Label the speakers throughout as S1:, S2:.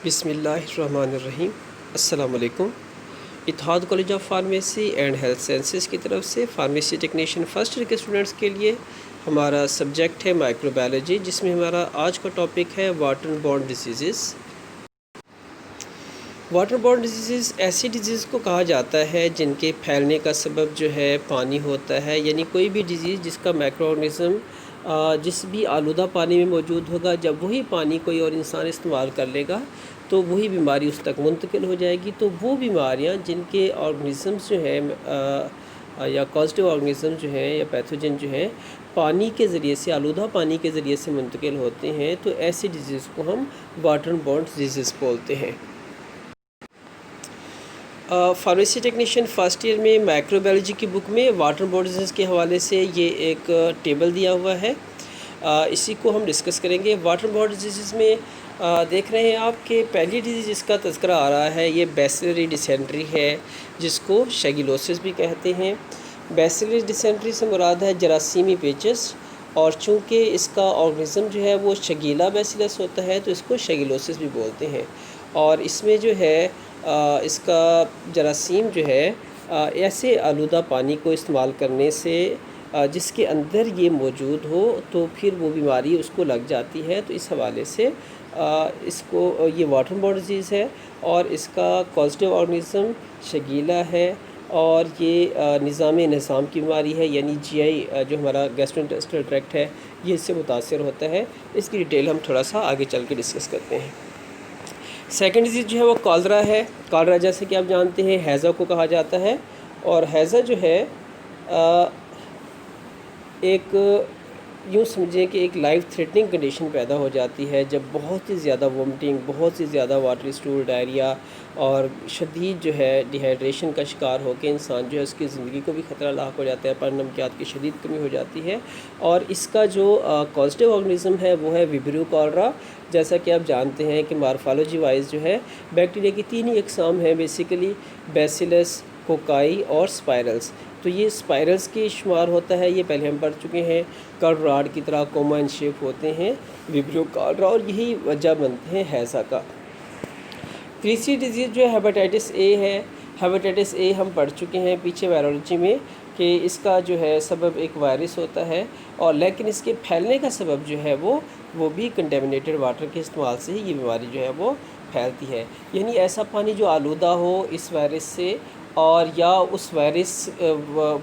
S1: बिस्मिल्लाहिर्रहमानिर्रहीम। अस्सलाम वालेकुम। Ittehad college of pharmacy and health sciences की तरफ से फार्मेसी टेक्नीशियन फर्स्ट ईयर के स्टूडेंट्स के लिए हमारा सब्जेक्ट है माइक्रोबायोलॉजी, जिसमें हमारा आज का टॉपिक है water born disease. Water borne disease ऐसी डिजीज़ को कहा जाता है जिनके फैलने का सबब जो है पानी होता है, यानी कोई भी डिजीज़ जिसका माइक्रो ऑर्गेनिज़म जिस भी आलूदा पानी में मौजूद होगा, जब वही पानी कोई और इंसान इस्तेमाल कर लेगा तो वही बीमारी उस तक मुंतकिल हो जाएगी। तो वो बीमारियां जिनके ऑर्गेनिज़म्स जो हैं या पॉजिटिव ऑर्गेनिज़म जो हैं या पैथोजन जो हैं पानी के ज़रिए से, आलूदा पानी के ज़रिए से मुंतकिल होते हैं, तो ऐसी डिजीज़ को हम वाटर बॉर्न डिजीज़ बोलते हैं। फार्मेसी टेक्नीशियन फ़र्स्ट ईयर में माइक्रोबायोलॉजी की बुक में वाटर बॉर्न डिजीज़ के हवाले से ये एक टेबल दिया हुआ है, इसी को हम डिस्कस करेंगे। वाटर बॉर्न डिजीज़ में देख रहे हैं आप कि पहली डिजीज़ जिसका तज़करा आ रहा है ये बैसिलरी डिसेंट्री है, जिसको शैगिलोसिस भी कहते हैं। बैसिलरी डिसेंट्री से मुराद है जरासीमी पेचिस, और चूँकि इसका ऑर्गेनिज़म जो है वो शगीला बैसिलस होता है तो इसको शैगिलोसिस भी बोलते हैं। और इसमें जो है इसका जरासीम जो है ऐसे आलूदा पानी को इस्तेमाल करने से जिसके अंदर ये मौजूद हो तो फिर वो बीमारी उसको लग जाती है। तो इस हवाले से इसको ये वाटर बॉर्न डिजीज़ है और इसका पॉजिटिव ऑर्गेनिज़म शगीला है, और ये निज़ाम की बीमारी है, यानी जीआई जो हमारा गैस्ट्रोइंटेस्टाइनल ट्रैक्ट है ये इससे मुतासिर होता है। इसकी डिटेल हम थोड़ा सा आगे चल के डिस्कस करते हैं। सेकेंड डिजीज़ जो है वो कॉलरा है। कॉलरा जैसे कि आप जानते हैं हैज़ा को कहा जाता है, और हैज़ा जो है एक यूँ समझें कि एक लाइफ थ्रेटनिंग कंडीशन पैदा हो जाती है जब बहुत ही ज़्यादा वोमिटिंग, बहुत ही ज़्यादा वाटरी स्टूल, डायरिया और शदीद जो है डिहाइड्रेशन का शिकार होकर इंसान जो है उसकी ज़िंदगी को भी ख़तरा लाक हो जाता है, पर नमकियात की शदीद कमी हो जाती है। और इसका जो पॉजिटिव ऑर्गेनिज़म है वो है विब्रियो कॉलरा। जैसा कि आप जानते हैं कि मार्फोलॉजी वाइज जो है बैक्टीरिया की तीन ही अक़साम हैं बेसिकली, बैसिलस, कोकाई और स्पाइरल्स। तो ये स्पाइरल्स के शुमार होता है, ये पहले हम पढ़ चुके हैं। कर्व रॉड की तरह कोमा इन शेप होते हैं विब्रियो कॉलरा, और यही वजह बनते हैं हैज़ा का। तीसरी डिजीज़ जो है हेपेटाइटिस ए है। हेपेटाइटिस ए हम पढ़ चुके हैं पीछे वायरोलॉजी में कि इसका जो है सबब एक वायरस होता है, और लेकिन इसके फैलने का सबब जो है वो भी कंटेमिनेटेड वाटर के इस्तेमाल से ही ये बीमारी जो है वो फैलती है। यानी ऐसा पानी जो आलूदा हो इस वायरस से, और या उस वायरस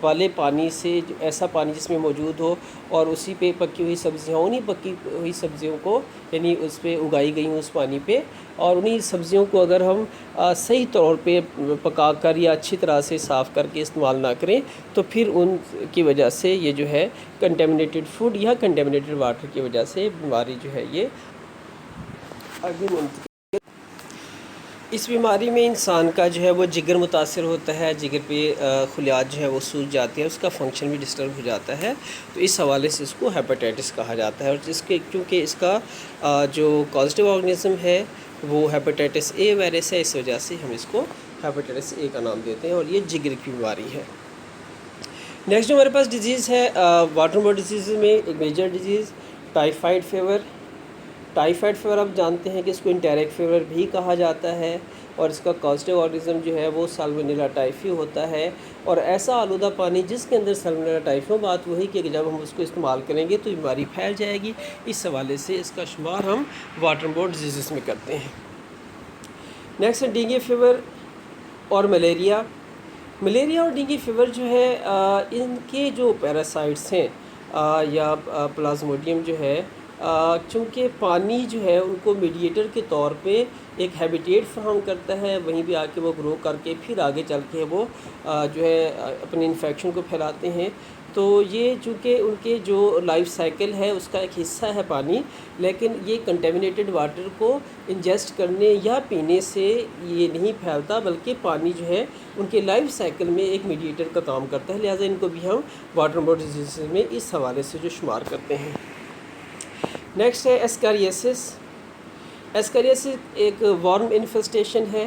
S1: वाले पानी से, ऐसा पानी जिसमें मौजूद हो और उसी पे पकी हुई सब्ज़ियाँ, उन्हीं पकी हुई सब्ज़ियों को यानी उस पे उगाई गई उस पानी पे, और उन्हीं सब्ज़ियों को अगर हम सही तौर पे पका कर या अच्छी तरह से साफ़ करके इस्तेमाल ना करें तो फिर उनकी वजह से ये जो है कंटेमिनेटेड फूड या कंटेमिनेटेड वाटर की वजह से बीमारी जो है ये आगे मुंतकिल। इस बीमारी में इंसान का जो है वो जिगर मुतासर होता है, जिगर पे खुलियात जो है वो सूज जाती है, उसका फंक्शन भी डिस्टर्ब हो जाता है। तो इस हवाले से इसको हेपेटाइटिस कहा जाता है। और जिसके क्योंकि इसका जो पॉजिटिव ऑर्गेनिज़म है वो हेपेटाइटिस ए वायरस है, इस वजह से हम इसको हेपेटाइटिस ए का नाम देते हैं, और ये जिगर की बीमारी है। नेक्स्ट जो हमारे पास डिजीज़ है वाटर बॉर्न डिजीज़ में एक major disease typhoid fever. Typhoid fever आप जानते हैं कि इसको इंटेरिक फीवर भी कहा जाता है, और इसका पॉजिटिव ऑर्गेनिज़म जो है वो साल्मोनेला टाइफी होता है। और ऐसा आलूदा पानी जिसके अंदर साल्मोनेला टाइफी हो, बात वही कि जब हम उसको इस्तेमाल करेंगे तो बीमारी फैल जाएगी। इस हवाले से इसका शुमार हम वाटर बॉर्न डिजीज़ में करते हैं। नेक्स्ट है डेंगू फीवर और मलेरिया। मलेरिया और डेंगू फीवर जो है इनके जो पैरासाइट्स हैं या प्लाज्मोडियम जो है, चूँकि पानी जो है उनको मीडिएटर के तौर पे एक हैबिटेट फराहम करता है, वहीं भी आके वो ग्रो करके फिर आगे चल के वो जो है अपने इन्फेक्शन को फैलाते हैं। तो ये चूँकि उनके जो लाइफ साइकिल है उसका एक हिस्सा है पानी, लेकिन ये कंटेमिनेटेड वाटर को इंजेस्ट करने या पीने से ये नहीं फैलता, बल्कि पानी जो है उनके लाइफ साइकिल में एक मीडिएटर का काम करता है। लिहाजा इनको भी हम वाटर बॉर्न डिजीज़ में इस हवाले से जो शुमार करते हैं। नेक्स्ट है एस्कारियासिस। एस्कारियासिस एक वर्म इन्फेस्टेशन है,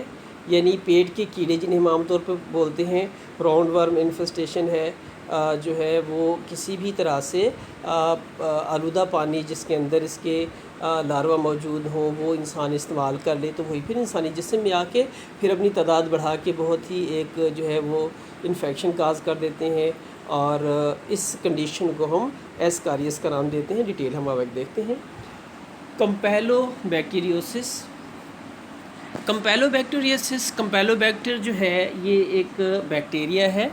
S1: यानी पेट के कीड़े जिन्हें हम आमतौर पर बोलते हैं राउंड वर्म इन्फेस्टेशन है। जो है वो किसी भी तरह से आलूदा पानी जिसके अंदर इसके लार्वा मौजूद हों वो इंसान इस्तेमाल कर ले, तो वही फिर इंसानी जिस्म में आके फिर अपनी तादाद बढ़ा के बहुत ही एक जो है वो इन्फेक्शन काज कर देते हैं, और इस कंडीशन को हम एस्कारियस का नाम देते हैं। डिटेल हम अब देखते हैं। कंपैलोबैक्टीरियोसिस। कंपैलोबैक्टर जो है ये एक बैक्टीरिया है।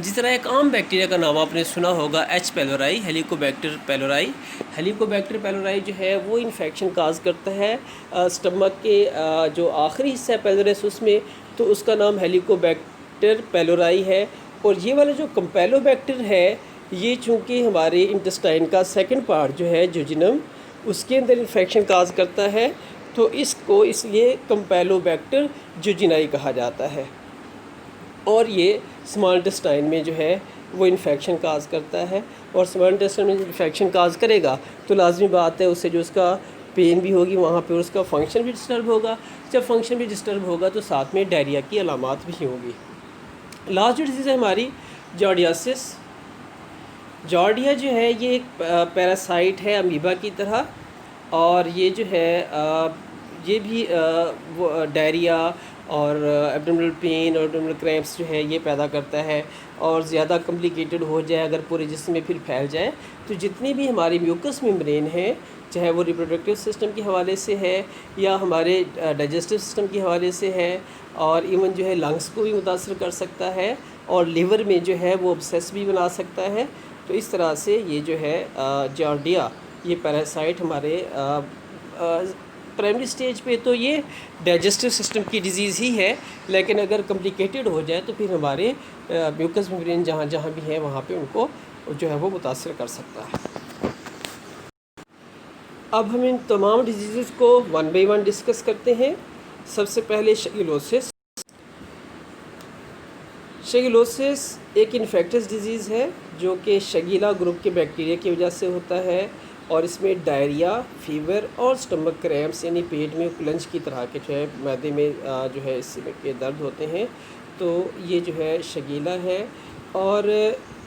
S1: जिस तरह एक आम बैक्टीरिया का नाम आपने सुना होगा एच पेलोराई, हेलिकोबैक्टर पेलोराई। हेलिकोबैक्टर पेलोराई जो है वो इन्फेक्शन काज करता है स्टमक के जो आखिरी हिस्सा है पेलोरस उसमें, तो उसका नाम हेलिकोबैक्टर पेलोराई है। और ये वाला जो कंपैलोबैक्टर है ये चूँकि हमारे इंटेस्टाइन का सेकंड पार्ट जो है जुजिनम, उसके अंदर इन्फेक्शन काज करता है, तो इसको इसलिए कंपैलोबैक्टर जुजिनाई कहा जाता है। और ये स्मॉल इंटेस्टाइन में जो है वो इन्फेक्शन काज करता है, और स्मॉल इंटेस्टाइन में इन्फेक्शन काज करेगा तो लाजमी बात है उससे जो उसका पेन भी होगी वहाँ पे उसका फंक्शन भी डिस्टर्ब होगा। जब फंक्शन भी डिस्टर्ब होगा तो साथ में डायरिया की अलामात भी होगी। लास्ट जो डिजीज़ है हमारी जॉर्डियासिस। जॉर्डिया जो है ये एक पैरासाइट है अमीबा की तरह, और ये जो है ये भी वो डायरिया और एब्डोमिनल पेन और एब्डोमिनल क्रैम्प्स जो है ये पैदा करता है। और ज़्यादा कॉम्प्लिकेटेड हो जाए अगर पूरे जिस्म में फिर फैल जाए, तो जितनी भी हमारी म्यूकस मेम्ब्रेन है, चाहे वो रिप्रोडक्टिव सिस्टम के हवाले से है या हमारे डाइजेस्टिव सिस्टम के हवाले से है, और इवन जो है लंग्स को भी मुतासर कर सकता है, और लिवर में जो है वो अब्सेस भी बना सकता है। तो इस तरह से ये जो है जॉर्डिया ये पैरासाइट हमारे प्राइमरी स्टेज पे तो ये डाइजेस्टिव सिस्टम की डिज़ीज़ ही है, लेकिन अगर कॉम्प्लिकेटेड हो जाए तो फिर हमारे म्यूकस मेम्ब्रेन जहाँ जहाँ भी है वहाँ पे उनको जो है वो मुतासर कर सकता है। अब हम इन तमाम डिजीज़ को वन बाई वन डिस्कस करते हैं। सबसे पहले शगेलोसिस। शगेलोसिस एक इन्फेक्टियस डिज़ीज़ है जो कि शगीला ग्रुप के बैक्टीरिया की वजह से होता है, और इसमें डायरिया, फीवर और स्टमक क्रैम्प्स यानी पेट में क्लंच की तरह के जो है मैदे में जो है इसके दर्द होते हैं। तो ये जो है शगीला है। और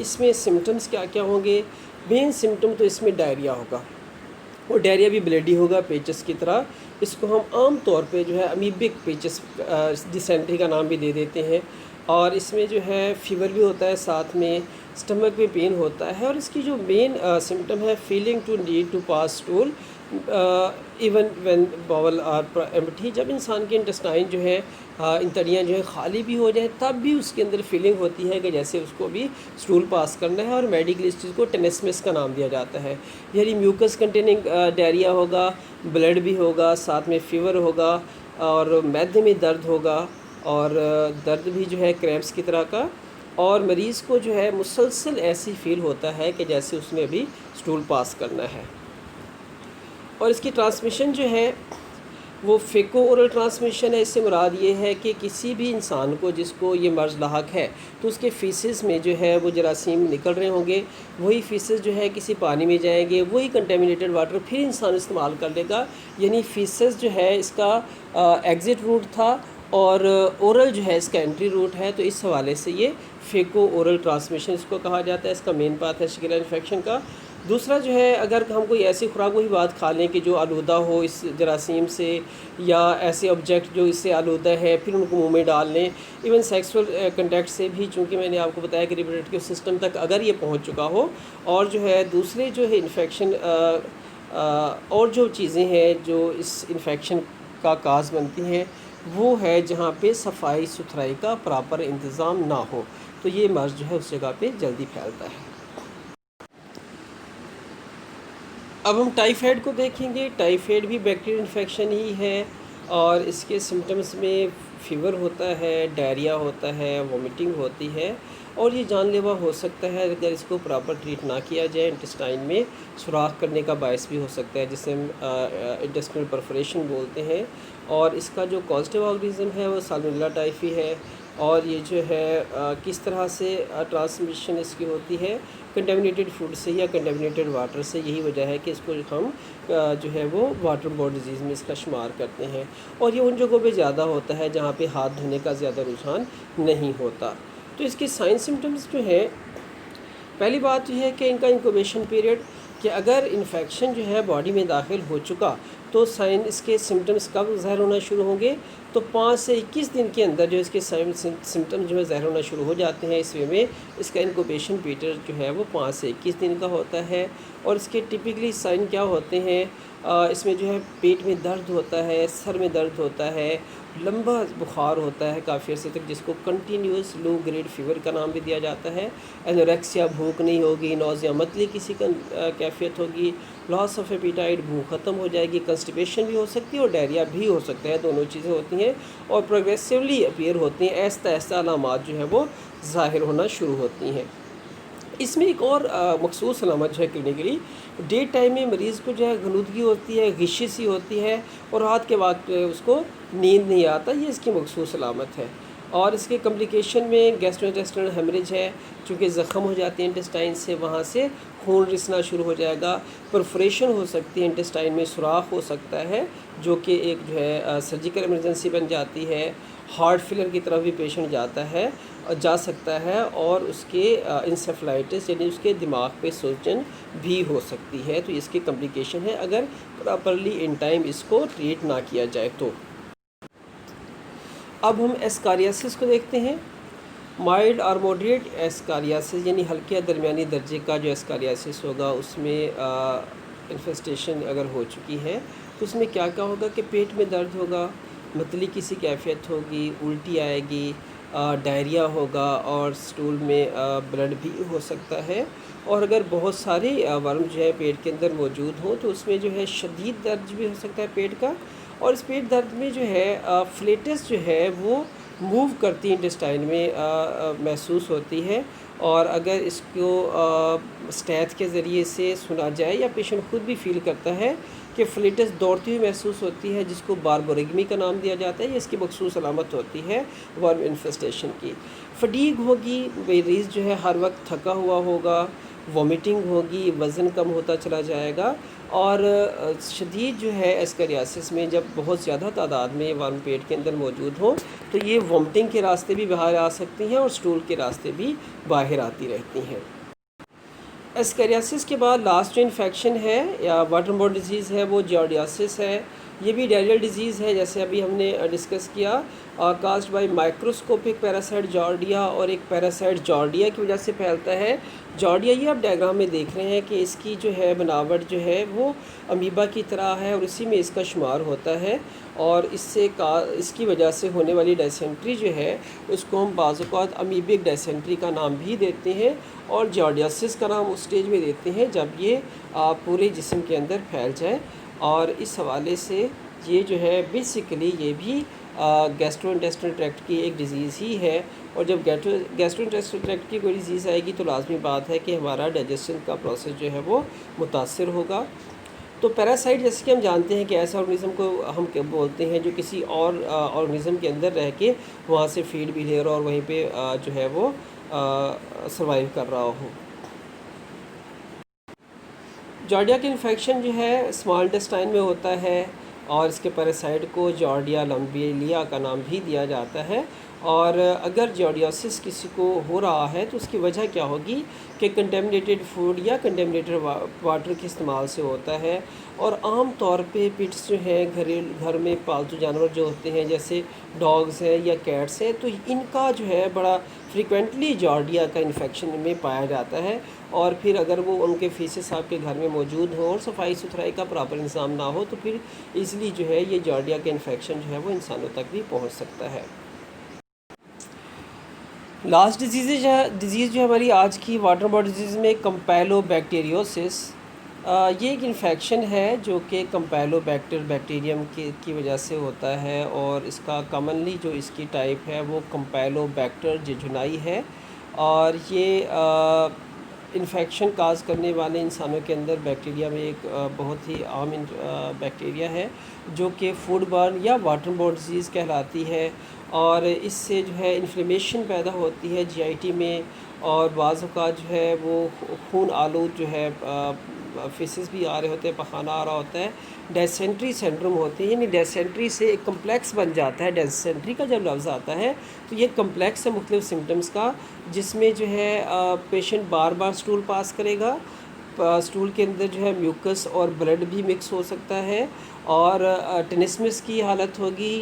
S1: इसमें सिम्टम्स क्या क्या होंगे? मेन सिम्टम तो इसमें डायरिया होगा, और डायरिया भी ब्लडी होगा पेचस की तरह। इसको हम आम तौर पे जो है अमीबिक पेचस डिसेंट्री का नाम भी दे देते हैं। और इसमें जो है फीवर भी होता है, साथ में स्टमक में पेन होता है, और इसकी जो मेन सिम्टम है feeling to need to pass stool even when bowel are empty. जब इंसान के इंटेस्टाइन जो है इंतड़ियाँ जो है खाली भी हो जाए तब भी उसके अंदर फीलिंग होती है कि जैसे उसको भी स्टूल पास करना है, और मेडिकल इस चीज़ को टेनेस्मिस का नाम दिया जाता है। यानी म्यूकस कंटेनिंग डायरिया होगा, ब्लड भी होगा, साथ में फीवर होगा, और मैदे में दर्द होगा, और दर्द भी जो है क्रैम्प्स की तरह का, और मरीज़ को जो है मुसलसल ऐसी फील होता है कि जैसे उसने अभी स्टूल पास करना है। और इसकी ट्रांसमिशन जो है वो फेको ओरल ट्रांसमिशन है। इससे मुराद ये है कि किसी भी इंसान को जिसको ये मर्ज़ लाहक है तो उसके फीसेस में जो है वो जरासीम निकल रहे होंगे, वही फीसेस जो है किसी पानी में जाएंगे, वही कंटेमिनेटेड वाटर फिर इंसान इस्तेमाल कर लेगा। यानी फीसेस जो है इसका एग्ज़िट रूट था, और ओरल जो है इसका एंट्री रूट है। तो इस हवाले से ये फेको ओरल ट्रांसमिशन इसको कहा जाता है। इसका मेन पाथ है शिगेला इन्फेक्शन का। दूसरा जो है अगर हम कोई ऐसी खुराक वही बात खा लें कि जो आलूदा हो इस जरासीम से, या ऐसे ऑब्जेक्ट जो इससे आलूदा है फिर उनको मुंह में डाल लें, इवन सेक्सुअल कंटेक्ट से भी, चूँकि मैंने आपको बताया कि रिप्रोडक्टिव सिस्टम तक अगर ये पहुंच चुका हो, और जो है दूसरे जो है इन्फेक्शन और जो चीज़ें हैं जो इस इन्फेक्शन का काज बनती हैं वो है जहाँ पे सफाई सुथराई का प्रॉपर इंतज़ाम ना हो, तो ये मर्ज़ जो है उस जगह पे जल्दी फैलता है। अब हम टाइफाइड को देखेंगे। टाइफाइड भी बैक्टीरियल इन्फेक्शन ही है, और इसके सिम्टम्स में फ़ीवर होता है, डायरिया होता है, वॉमिटिंग होती है, और ये जानलेवा हो सकता है अगर इसको प्रॉपर ट्रीट ना किया जाए। इंटेस्टाइन में सुराख करने का बायस भी हो सकता है, जिसे हम इंटेस्टाइनल परफोरेशन बोलते हैं। और इसका जो कॉजेटिव ऑर्गेनिज्म है वो साल्मोनेला टाइफी है। और ये जो है किस तरह से ट्रांसमिशन इसकी होती है, कंटेमिनेटेड फूड से या कंटेमिनेटेड वाटर से। यही वजह है कि इसको हम जो है वो वाटर बोर्न डिजीज़ में इसका शुमार करते हैं। और ये उन जगहों पे ज़्यादा होता है जहाँ पे हाथ धोने का ज़्यादा रुझान नहीं होता। तो इसके साइन सिम्टम्स जो हैं, पहली बात यह है कि इनका इंक्यूबेशन पीरियड कि अगर इन्फेक्शन जो है बॉडी में दाखिल हो चुका तो साइन इसके सिम्टम्स कब ज़ाहिर होना शुरू होंगे, तो 5 से 21 दिन के अंदर जो इसके सिम्टम्स जो है ज़ाहिर होना शुरू हो जाते हैं। इस वे में इसका इंक्यूबेशन पीरियड जो है वो 5 से 21 दिन का होता है। और इसके टिपिकली साइन क्या होते हैं, इसमें जो है पेट में दर्द होता है, सर में दर्द होता है, लंबा बुखार होता है काफ़ी अर्से तक, जिसको कंटिन्यूस लो ग्रेड फीवर का नाम भी दिया जाता है। एनोरेक्सिया, भूख नहीं होगी, नौजिया मतली किसी का कैफियत होगी, लॉस ऑफ एपिटाइट, भूख ख़त्म हो जाएगी, कंस्टिपेशन भी हो सकती है और डायरिया भी हो सकता है, दोनों चीज़ें होती हैं और प्रोग्रेसिवली अपीयर होती हैं। ऐसा ऐसा अलामात जो है वो ज़ाहिर होना शुरू होती हैं। इसमें एक और मखसूस अलामत जो है क्लिनिकली, डे टाइम में मरीज़ को जो है गलूदगी होती है, गिशी सी होती है और रात के वक्त उसको नींद नहीं आता, ये इसकी मखसूस अलामत है। और इसके कम्प्लिकेशन में गैस्ट्रोइंटेस्टाइनल हेमरेज है, चूँकि ज़ख़म हो जाती है इंटेस्टाइन से, वहाँ से खून रिसना शुरू हो जाएगा, परफोरेशन हो सकती है, इंटेस्टाइन में सुराख हो सकता है जो कि एक जो है सर्जिकल इमरजेंसी बन जाती है। हार्ट फेलियर की तरफ भी पेशेंट जा सकता है और उसके इंसेफ्लाइटिस यानी उसके दिमाग पे सूजन भी हो सकती है। तो इसकी कम्प्लिकेशन है अगर प्रॉपरली इन टाइम इसको ट्रीट ना किया जाए तो। अब हम एस्कारियासिस को देखते हैं। माइल्ड और मॉडरेट एस्कारियासिस यानी हल्के या दरमियानी दर्जे का जो एस्कारियासिस होगा उसमें इन्फेस्टेशन अगर हो चुकी है तो उसमें क्या क्या होगा कि पेट में दर्द होगा, मतली किसी कैफियत होगी, उल्टी आएगी, डायरिया होगा और स्टूल में ब्लड भी हो सकता है। और अगर बहुत सारे वर्म जो है पेट के अंदर मौजूद हों तो उसमें जो है शदीद दर्द भी हो सकता है पेट का। और इस पेट दर्द में जो है फ्लेटस जो है वो मूव करती इंटेस्टाइन में महसूस होती है। और अगर इसको स्टैथ के ज़रिए से सुना जाए या पेशेंट खुद भी फील करता है कि फ्लेटस दौड़ती हुई महसूस होती है, जिसको बारबोरेगमी का नाम दिया जाता है, ये इसकी मखसूस अलामत होती है वर्म इन्फेस्टेशन की। फटीग होगी, मरीज़ जो है हर वक्त थका हुआ होगा, वॉमिटिंग होगी, वज़न कम होता चला जाएगा। और शदीद जो है एस्कारियासिस में जब बहुत ज़्यादा तादाद में वर्म पेट के अंदर मौजूद हों तो ये वॉमिटिंग के रास्ते भी बाहर आ सकती हैं और स्टूल के रास्ते भी बाहर आती रहती हैं। एस्कारियासिस के बाद लास्ट जो इन्फेक्शन है या वाटरबोर्न डिजीज़ है वो जॉर्डियासिस है। ये भी डायरियल डिजीज़ है, जैसे अभी हमने डिस्कस किया, कास्ड बाय माइक्रोस्कोपिक पैरासाइट जॉर्डिया और एक पैरासाइट जॉर्डिया की वजह से फैलता है। जॉर्डिया ये आप डायग्राम में देख रहे हैं कि इसकी जो है बनावट जो है वो अमीबा की तरह है और इसी में इसका शुमार होता है। और इसकी वजह से होने वाली डायसेंट्री जो है उसको हम बाज़ औक़ात अमीबिक डायसेंट्री का नाम भी देते हैं और जॉर्डियासिस का नाम उस स्टेज में देते हैं जब ये पूरे जिस्म के अंदर फैल जाए। और इस हवाले से ये जो है बेसिकली ये भी गैस्ट्रोइंटेस्टाइनल ट्रैक्ट की एक डिज़ीज़ ही है। और जब गैस्ट्रोइंटेस्टाइनल ट्रैक्ट की कोई डिज़ीज़ आएगी तो लाजमी बात है कि हमारा डाइजेशन का प्रोसेस जो है वो मुतासर होगा। तो पैरासाइट जैसे कि हम जानते हैं कि ऐसा ऑर्गेनिज़म को हम क्या बोलते हैं जो किसी और ऑर्गेनिज़म के अंदर रह के वहाँ से फीड भी ले रहा हो और वहीं पे जो है वो सर्वाइव कर रहा हो। जॉर्डिया की इन्फेक्शन जो है स्मॉल इंटेस्टाइन में होता है और इसके पैरासाइट को जॉर्डिया लम्बिलिया का नाम भी दिया जाता है। और अगर जॉर्डियासिस किसी को हो रहा है तो उसकी वजह क्या होगी कि कंटेमिनेटेड फूड या कंटेमिनेटेड वाटर के इस्तेमाल से होता है। और आम तौर पे पिट्स जो हैं घर में पालतू जानवर जो होते हैं जैसे डॉग्स हैं या कैट्स हैं तो इनका जो है बड़ा फ्रिक्वेंटली जॉर्डिया का इन्फेक्शन में पाया जाता है। और फिर अगर वो उनके फीसेस आपके घर में मौजूद हो और सफाई सुथराई का प्रॉपर इंतज़ाम ना हो तो फिर इसलिए जो है ये जॉर्डिया का इन्फेक्शन जो है वो इंसानों तक भी पहुंच सकता है। लास्ट डिजीज़ जो हमारी आज की वाटरबोर्न डिजीज़ में कैम्पेलोबैक्टीरियोसिस, ये एक इन्फेक्शन है जो कि बैक्टीरियम की वजह से होता है। और इसका कॉमनली जो इसकी टाइप है वो कैम्पेलोबैक्टर जेजुनाई है। और ये इन्फेक्शन काज करने वाले इंसानों के अंदर बैक्टीरिया में एक बहुत ही आम बैक्टीरिया है जो कि फूड बर्न या वाटरबोर्न डिजीज़ कहलाती है। और इससे जो है इन्फ्लेमेशन पैदा होती है जीआईटी में और बाज़ औक़ात जो है वो खून आलूद जो है फेसेस भी आ रहे होते हैं, पखाना आ रहा होता है, डेसेंट्री सिंड्रोम होती है। यानी डेसेंट्री से एक कम्प्लेक्स बन जाता है। डेसेंट्री का जब लफ्ज़ आता है तो ये कम्प्लेक्स है मुख्तलिफ़ सिम्टम्स का, जिसमें जो है पेशेंट बार बार स्टूल पास करेगा, स्टूल के अंदर जो है म्यूकस और ब्लड भी मिक्स हो सकता है, और टेनिसमिस की हालत होगी,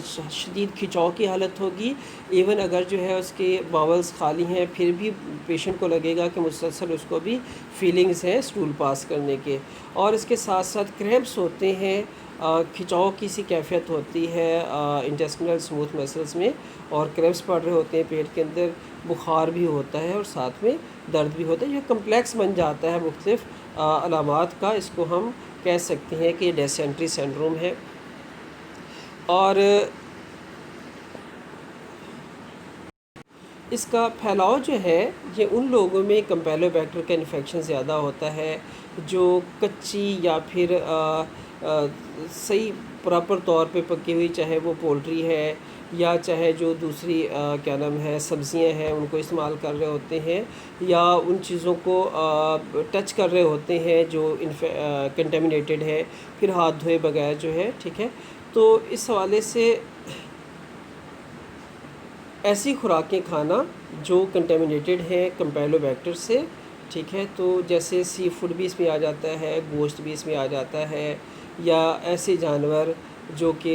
S1: शदीद खिंचाव की हालत होगी। इवन अगर जो है उसके बावल्स खाली हैं फिर भी पेशेंट को लगेगा कि मुसलसल उसको भी फीलिंग्स हैं स्टूल पास करने के। और इसके साथ साथ क्रैम्प्स होते हैं, खिंचाव की सी कैफियत होती है इंटेस्टिनल स्मूथ मसल्स में, और क्रैम्प्स पड़ रहे होते हैं पेट के अंदर, बुखार भी होता है और साथ में दर्द भी होता है। ये कम्प्लेक्स बन जाता है मुख्तलिफ़ अलामात का। इसको हम कह सकते हैं कि डिसेंट्री सिंड्रोम है। और इसका फैलाव जो है ये उन लोगों में कैम्पेलोबैक्टर का इन्फेक्शन ज़्यादा होता है जो कच्ची या फिर सही प्रॉपर तौर पे पकी हुई, चाहे वो पोल्ट्री है या चाहे जो दूसरी क्या नाम है सब्ज़ियां हैं उनको इस्तेमाल कर रहे होते हैं, या उन चीज़ों को टच कर रहे होते हैं जो कंटेमिनेटेड है, फिर हाथ धोए बगैर जो है, ठीक है। तो इस हवाले से ऐसी खुराकें खाना जो कंटेमिनेटेड है कैम्पेलोबैक्टर से, ठीक है। तो जैसे सी फूड भी इसमें आ जाता है, गोश्त भी इसमें आ जाता है, या ऐसे जानवर जो कि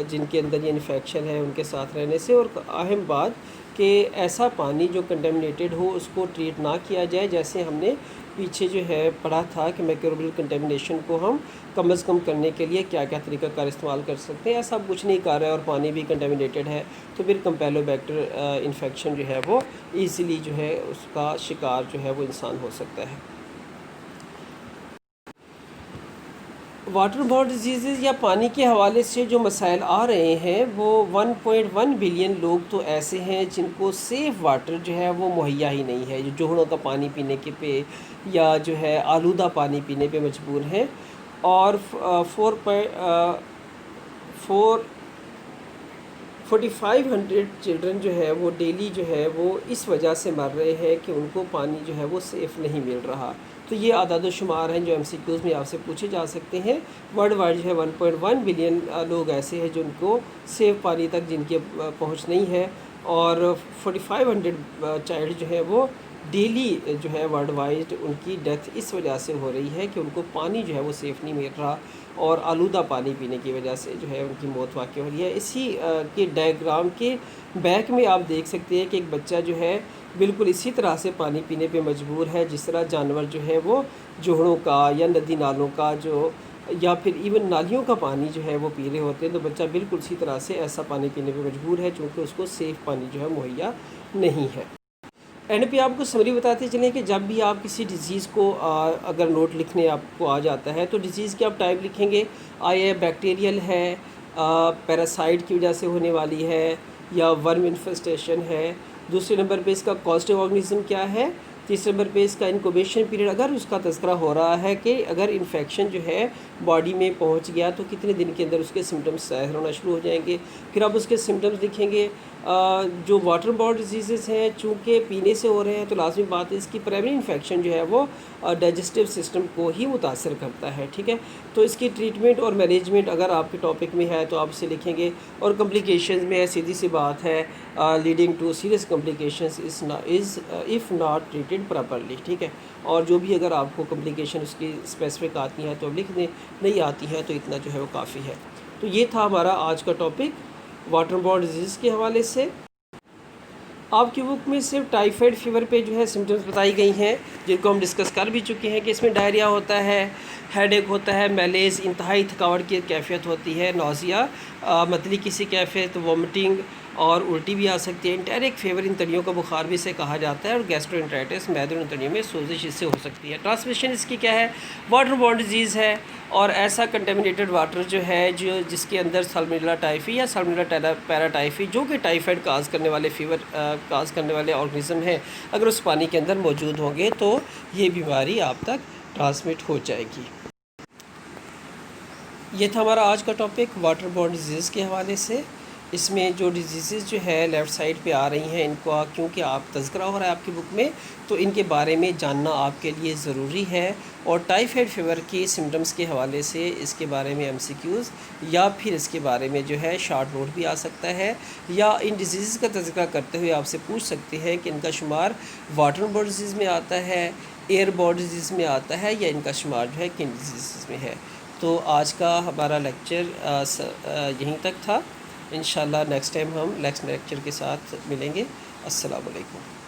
S1: जिनके अंदर ये इन्फेक्शन है उनके साथ रहने से। और अहम बात कि ऐसा पानी जो कंटेमिनेटेड हो उसको ट्रीट ना किया जाए। जैसे हमने पीछे जो है पढ़ा था कि माइक्रोबियल कंटेमिनेशन को हम कम से कम करने के लिए क्या क्या तरीक़ाकार इस्तेमाल कर सकते हैं। ऐसा कुछ नहीं कर रहा है और पानी भी कंटेमिनेटेड है तो फिर कैम्पेलोबैक्टर इन्फेक्शन जो है वो ईज़िली जो है उसका शिकार जो है वो इंसान हो सकता है। वाटर बॉर्न डिजीज़ या पानी के हवाले से जो मसाइल आ रहे हैं वो 1.1 बिलियन लोग तो ऐसे हैं जिनको सेफ़ वाटर जो है वो मुहैया ही नहीं है, जो जोहड़ों का पानी पीने के पे या जो है आलूदा पानी पीने पे मजबूर हैं। और 4,500 चिल्ड्रन जो है वो डेली जो है वो इस वजह से मर रहे हैं कि उनको पानी जो है वो सेफ़ नहीं मिल रहा। तो ये आदाद शुमार हैं जो MCQs में आपसे पूछे जा सकते हैं। वर्ल्ड वाइड जो है 1.1 बिलियन लोग ऐसे हैं जिनको सेफ पानी तक जिनकी पहुंच नहीं है, और 4,500 चाइल्ड जो है वो डेली जो है वर्ल्ड वाइड उनकी डेथ इस वजह से हो रही है कि उनको पानी जो है वो सेफ़ नहीं मिल रहा, और आलूदा पानी पीने की वजह से जो है उनकी मौत वाक़ हो रही है। इसी के डायग्राम के बैक में आप देख सकते हैं कि एक बच्चा जो है बिल्कुल इसी तरह से पानी पीने पे मजबूर है जिस तरह जानवर जो है वो जोहड़ों का या नदी नालों का जो या फिर इवन नालियों का पानी जो है वो पी रहे होते हैं। तो बच्चा बिल्कुल इसी तरह से ऐसा पानी पीने पे मजबूर है चूँकि उसको सेफ़ पानी जो है मुहैया नहीं है। एंड पे आपको समरी बताते चलें कि जब भी आप किसी डिज़ीज़ को अगर नोट लिखने आपको आ जाता है तो डिज़ीज़ के आप टाइप लिखेंगे, आए बैक्टीरियल है, पैरासाइट की वजह से होने वाली है, या वर्म इन्फेस्टेशन है। दूसरे नंबर पे इसका कॉजेटिव ऑर्गेनिज्म क्या है। तीसरे नंबर पे इसका इंक्यूबेशन पीरियड अगर उसका तज़किरा हो रहा है कि अगर इन्फेक्शन जो है बॉडी में पहुंच गया तो कितने दिन के अंदर उसके सिम्टम्स ज़ाहिर होना शुरू हो जाएंगे। फिर आप उसके सिम्टम्स लिखेंगे। जो वाटर बॉर्न डिजीज़ हैं चूँकि पीने से हो रहे हैं तो लाजमी बात है इसकी प्राइमरी इन्फेक्शन जो है वो डाइजेस्टिव सिस्टम को ही मुतासर करता है, ठीक है। तो इसकी ट्रीटमेंट और मैनेजमेंट अगर आपके टॉपिक में है तो आप इसे लिखेंगे। और कम्प्लिकेशंस में सीधी सी बात है leading to serious complications is if not treated properly, ठीक है। और जो भी अगर आपको कम्प्लिकेशन उसकी स्पेसिफिक आती हैं तो लिख दें, नहीं आती हैं तो इतना जो है वो काफ़ी है। तो ये था हमारा आज का टॉपिक वाटर बॉर्न डिजीज़ के हवाले से। आपकी बुक में सिर्फ टाइफाइड फीवर पे जो है सिम्टम्स बताई गई हैं जिनको हम डिस्कस कर भी चुके हैं कि इसमें डायरिया होता है, हेडेक होता है, मैलेज, इंतहाई थकावट की कैफियत होती है, नौजिया, मतली किसी कैफियत, वॉमिटिंग और उल्टी भी आ सकती है। इंटेरिक फीवर इन तड़ियों का बुखार भी इसे कहा जाता है, और गैस्ट्रोएंटेराइटिस मैदे इन तड़ियों में सोजिश इससे हो सकती है। ट्रांसमिशन इसकी क्या है, वाटर बॉर्न डिजीज़ है, और ऐसा कंटेमिनेटेड वाटर जो है जो जिसके अंदर साल्मोनेला टाइफी या साल्मोनेला पैराटाइफी जो कि टाइफाइड काज करने वाले फीवर काज करने वाले ऑर्गेनिज्म हैं, अगर उस पानी के अंदर मौजूद होंगे तो ये बीमारी आप तक ट्रांसमिट हो जाएगी। ये था हमारा आज का टॉपिक वाटर बॉर्न डिजीज़ के हवाले से। इसमें जो डिजीज़ जो है लेफ़्ट साइड पे आ रही हैं, इनको क्योंकि आप तज़किरा हो रहा है आपकी बुक में, तो इनके बारे में जानना आपके लिए ज़रूरी है। और टाइफाइड फ़ीवर के सिम्टम्स के हवाले से इसके बारे में एमसीक्यूज़ या फिर इसके बारे में जो है शॉर्ट नोट भी आ सकता है, या इन डिजीज़ का तज़किरा करते हुए आपसे पूछ सकते हैं कि इनका शुमार वाटरबोर्न डिजीज़ में आता है, एयरबोर्न डिजीज़ में आता है, या इनका शुमार जो है किन डिजीज़ में है। तो आज का हमारा लेक्चर यहीं तक था। इंशाल्लाह नेक्स्ट टाइम हम नेक्स्ट लेक्चर के साथ मिलेंगे। अस्सलाम वालेकुम।